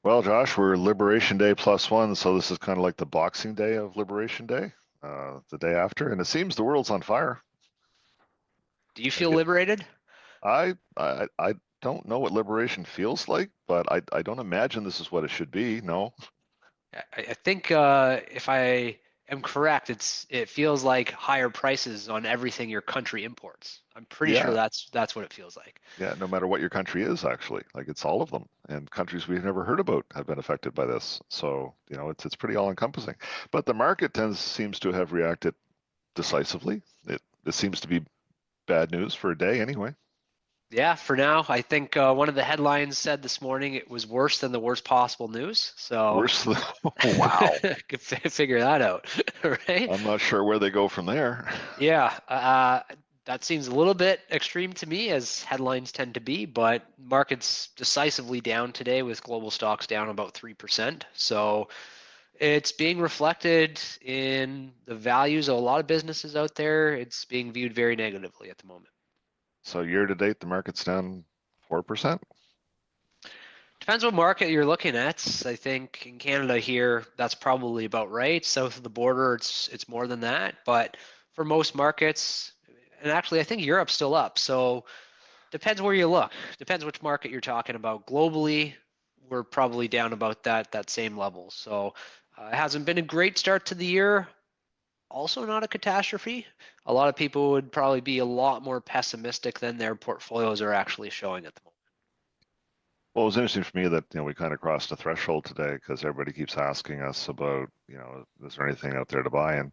Well, Josh, we're Liberation Day +1, so this is kind of like the Boxing Day of Liberation Day, the day after, and it seems the world's on fire. Do you I feel get, liberated? I don't know what liberation feels like, but I don't imagine this is what it should be. No. I think if I am correct, it feels like higher prices on everything your country imports. I'm pretty sure Yeah, that's what it feels like. yeah. No matter what your country is, actually, like it's all of them, and countries we've never heard about have been affected by this. So it's pretty all-encompassing. But the market seems to have reacted decisively. It seems to be bad news for a day anyway. Yeah, for now, I think one of the headlines said this morning it was worse than the worst possible news. So Worse than, wow. could figure that out, right? I'm not sure where they go from there. Yeah, that seems a little bit extreme to me, as headlines tend to be, but market's decisively down today with global stocks down about 3%. So it's being reflected in the values of a lot of businesses out there. It's being viewed very negatively at the moment. So year to date, the market's down 4%. Depends what market you're looking at. I think in Canada here, that's probably about right. South of the border, it's more than that. But for most markets, and actually I think Europe's still up. So depends where you look. Depends which market you're talking about. Globally, we're probably down about that same level. So it hasn't been a great start to the year. Also not a catastrophe. A lot of people would probably be a lot more pessimistic than their portfolios are actually showing at the moment. Well, it was interesting for me that we kind of crossed a threshold today because everybody keeps asking us about is there anything out there to buy? And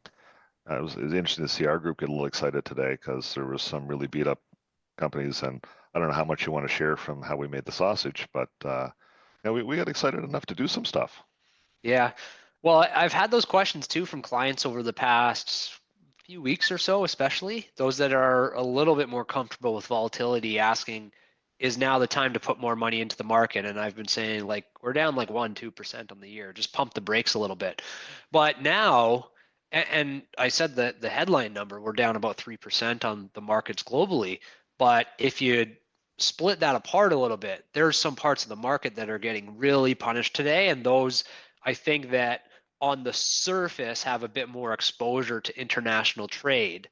it was interesting to see our group get a little excited today because there was some really beat up companies, and I don't know how much you want to share from how we made the sausage, but we got excited enough to do some stuff. Yeah. Well, I've had those questions too from clients over the past few weeks or so, especially those that are a little bit more comfortable with volatility, asking, is now the time to put more money into the market? And I've been saying, like, we're down like 1-2% on the year. Just pump the brakes a little bit. But now, and I said that the headline number, we're down about 3% on the markets globally. But if you split that apart a little bit, there's some parts of the market that are getting really punished today, and those I think that on the surface have a bit more exposure to international trade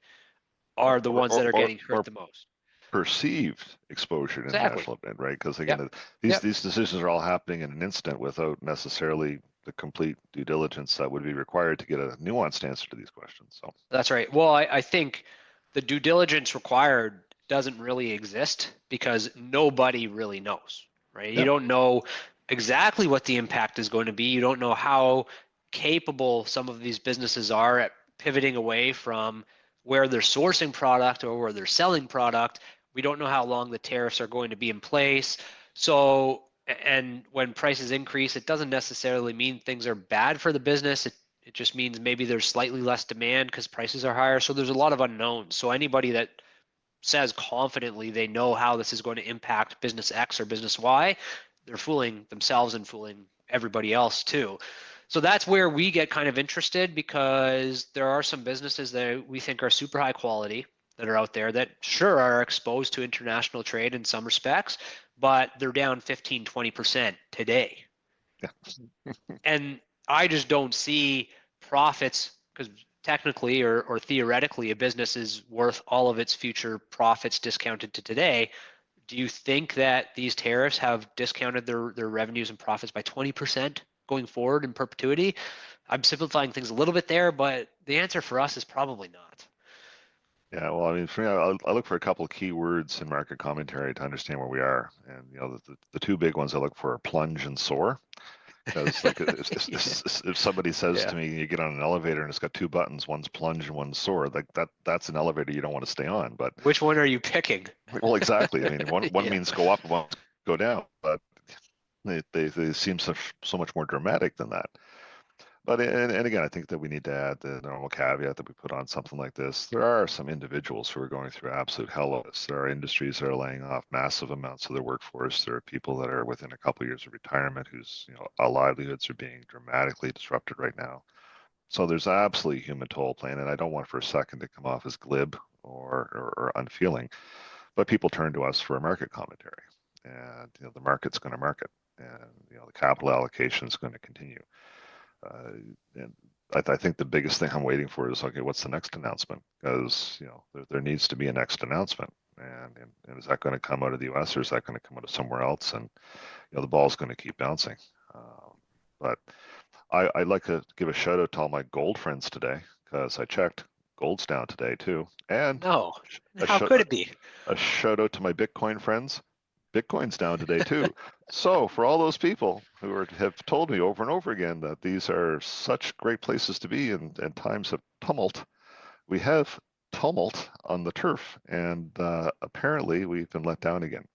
or are the or ones or, that are or, getting hurt or the most. perceived exposure to Exactly. international event, right? Because again, Yep. these Yep. these decisions are all happening in an instant without necessarily the complete due diligence that would be required to get a nuanced answer to these questions. So, That's right. Well, I think the due diligence required doesn't really exist because nobody really knows, right? You yeah, don't know exactly what the impact is going to be. You don't know how capable some of these businesses are at pivoting away from where they're sourcing product or where they're selling product. We don't know how long the tariffs are going to be in place. So, and when prices increase, it doesn't necessarily mean things are bad for the business. It just means maybe there's slightly less demand because prices are higher. So there's a lot of unknowns. So anybody that says confidently they know how this is going to impact business X or business Y, they're fooling themselves and fooling everybody else too. So that's where we get kind of interested because there are some businesses that we think are super high quality that are out there that sure are exposed to international trade in some respects, but they're down 15-20% today. yeah. And I just don't see profits because technically or theoretically a business is worth all of its future profits discounted to today. Do you think that these tariffs have discounted their revenues and profits by 20% going forward in perpetuity? I'm simplifying things a little bit there, but the answer for us is probably not. Yeah, well, I mean, for me, I look for a couple of key words in market commentary to understand where we are, and the two big ones I look for are plunge and soar. Because like Yeah. if somebody says Yeah. to me, you get on an elevator and it's got two buttons, one's plunge and one's soar, like that's an elevator you don't want to stay on. But Which one are you picking? well, exactly. I mean, one Yeah. means go up and one go down, but they seem so much more dramatic than that. But and again, I think that we need to add the normal caveat that we put on something like this. There are some individuals who are going through absolute hell of this. There are industries that are laying off massive amounts of their workforce. There are people that are within a couple of years of retirement whose livelihoods are being dramatically disrupted right now. So there's absolutely human toll playing, and I don't want for a second to come off as glib or unfeeling, but people turn to us for a market commentary, and the market's going to market. and the capital allocation is going to continue. And I think the biggest thing I'm waiting for is, okay, what's the next announcement? Because there needs to be a next announcement, and is that going to come out of the U.S. or is that going to come out of somewhere else? And the ball's going to keep bouncing. But I'd like to give a shout out to all my gold friends today because I checked, gold's down today too, and No, a, how sh- could it be? a shout out to my Bitcoin friends. Bitcoin's down today too. So for all those people who have told me over and over again that these are such great places to be in times of tumult, we have tumult on the turf, and apparently we've been let down again.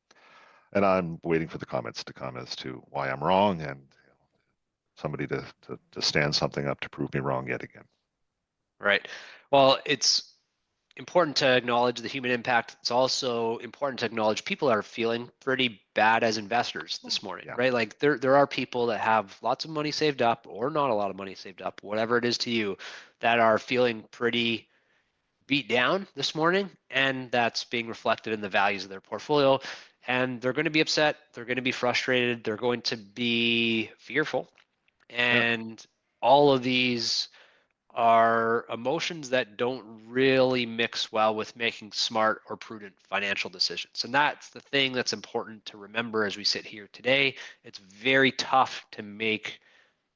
And I'm waiting for the comments to come as to why I'm wrong and somebody to stand something up to prove me wrong yet again. Right. Well, it's important to acknowledge the human impact. It's also important to acknowledge people are feeling pretty bad as investors this morning, Yeah. right? Like there are people that have lots of money saved up or not a lot of money saved up, whatever it is to you, that are feeling pretty beat down this morning, and that's being reflected in the values of their portfolio. And they're going to be upset, they're going to be frustrated, they're going to be fearful. Yeah. And all of these are emotions that don't really mix well with making smart or prudent financial decisions. And that's the thing that's important to remember as we sit here today. It's very tough to make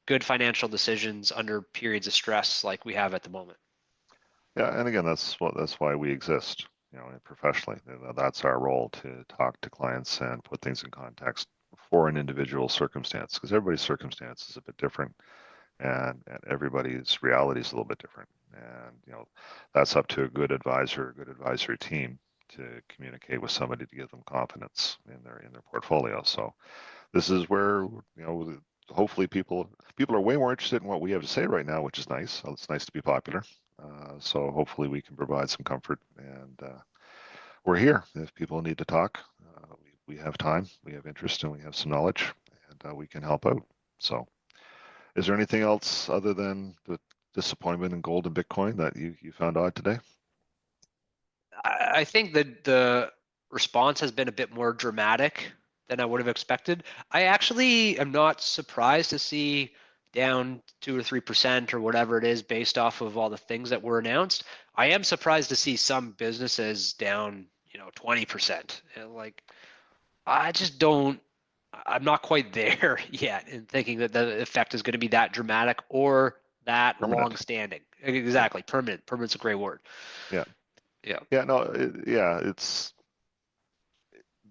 good financial decisions under periods of stress like we have at the moment. Yeah, and again, that's why we exist, professionally. That's our role, to talk to clients and put things in context for an individual circumstance, because everybody's circumstance is a bit different, and everybody's reality is a little bit different. And that's up to a good advisor, a good advisory team to communicate with somebody to give them confidence in their portfolio. So this is where hopefully people are way more interested in what we have to say right now, which is nice. So it's nice to be popular. So hopefully we can provide some comfort, and we're here if people need to talk. We have time, we have interest, and we have some knowledge, and we can help out. So is there anything else other than the disappointment in gold and Bitcoin that you found odd today? I think that the response has been a bit more dramatic than I would have expected. I actually am not surprised to see down 2 or 3% or whatever it is based off of all the things that were announced. I am surprised to see some businesses down, 20%. Like, I just don't, I'm not quite there yet in thinking that the effect is going to be that dramatic or that long Permanent. standing. Yeah. Exactly. Permanent. Permanent's a great word. Yeah. Yeah. Yeah. No. Yeah.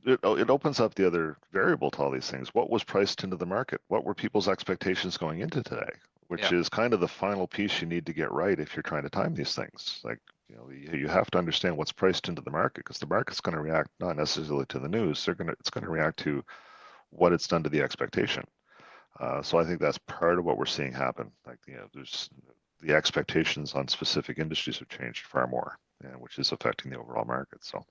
It opens up the other variable to all these things. What was priced into the market? What were people's expectations going into today? Which Yeah. is kind of the final piece you need to get right if you're trying to time these things. Like, you have to understand what's priced into the market, because the market's going to react not necessarily to the news. It's going to react to what it's done to the expectation. So I think that's part of what we're seeing happen. Like, there's the expectations on specific industries have changed far more, and which is affecting the overall market. So,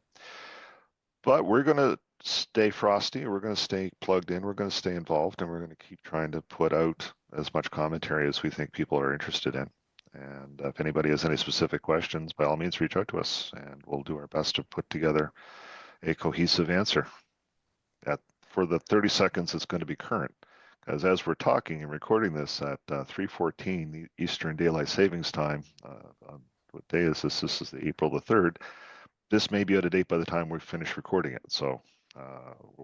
but we're going to stay frosty. We're going to stay plugged in. We're going to stay involved, and we're going to keep trying to put out as much commentary as we think people are interested in. And if anybody has any specific questions, by all means, reach out to us, and we'll do our best to put together a cohesive answer. At, for the 30 seconds, it's going to be current, because as we're talking and recording this at 3:14 Eastern Daylight Savings Time, on what day is this? This is the April the 3rd. This may be out of date by the time we finish recording it. So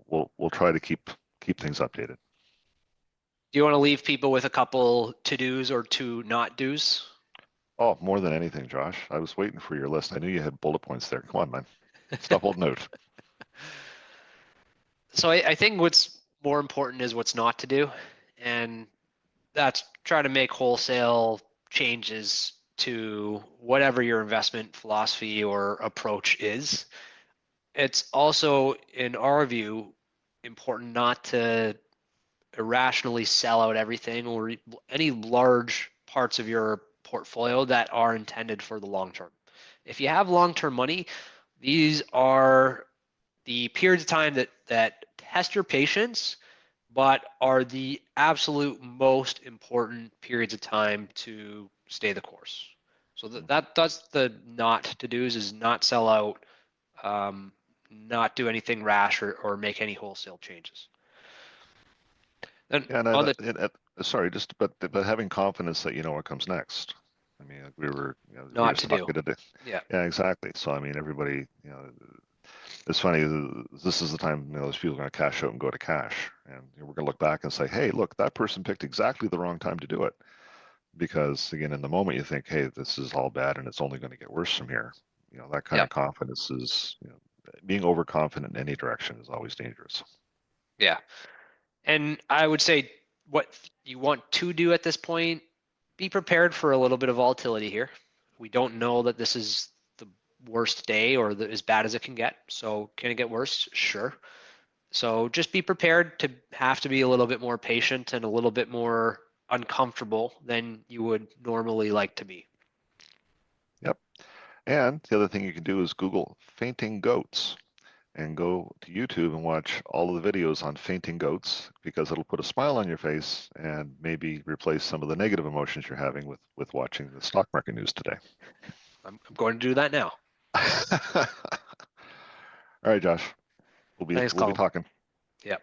we'll try to keep things updated. Do you want to leave people with a couple to dos or two not dos? Oh, more than anything, Josh, I was waiting for your list. I knew you had bullet points there. Come on, man. Stop holding out. So I think what's more important is what's not to do. And that's try to make wholesale changes to whatever your investment philosophy or approach is. It's also, in our view, important not to irrationally sell out everything or any large parts of your portfolio that are intended for the long term. If you have long term money, these are the periods of time that test your patience, but are the absolute most important periods of time to stay the course. So that's the not to do's, is not sell out, not do anything rash or make any wholesale changes. And Yeah, and on the sorry, but having confidence that you know what comes next. I mean, like we were not to just do. talking today. Yeah. Yeah, exactly. So I mean, everybody, it's funny. This is the time those people are going to cash out and go to cash, and we're going to look back and say, hey, look, that person picked exactly the wrong time to do it. Because again, in the moment, you think, hey, this is all bad, and it's only going to get worse from here. That kind Yeah. of confidence is, being overconfident in any direction is always dangerous. Yeah. And I would say what you want to do at this point, be prepared for a little bit of volatility here. We don't know that this is the worst day or as bad as it can get. So can it get worse? Sure. So just be prepared to have to be a little bit more patient and a little bit more uncomfortable than you would normally like to be. Yep. And the other thing you can do is Google fainting goats and go to YouTube and watch all of the videos on fainting goats because it'll put a smile on your face and maybe replace some of the negative emotions you're having with watching the stock market news today. I'm going to do that now. All right, Josh. Thanks, We'll be Colin. talking. Yeah.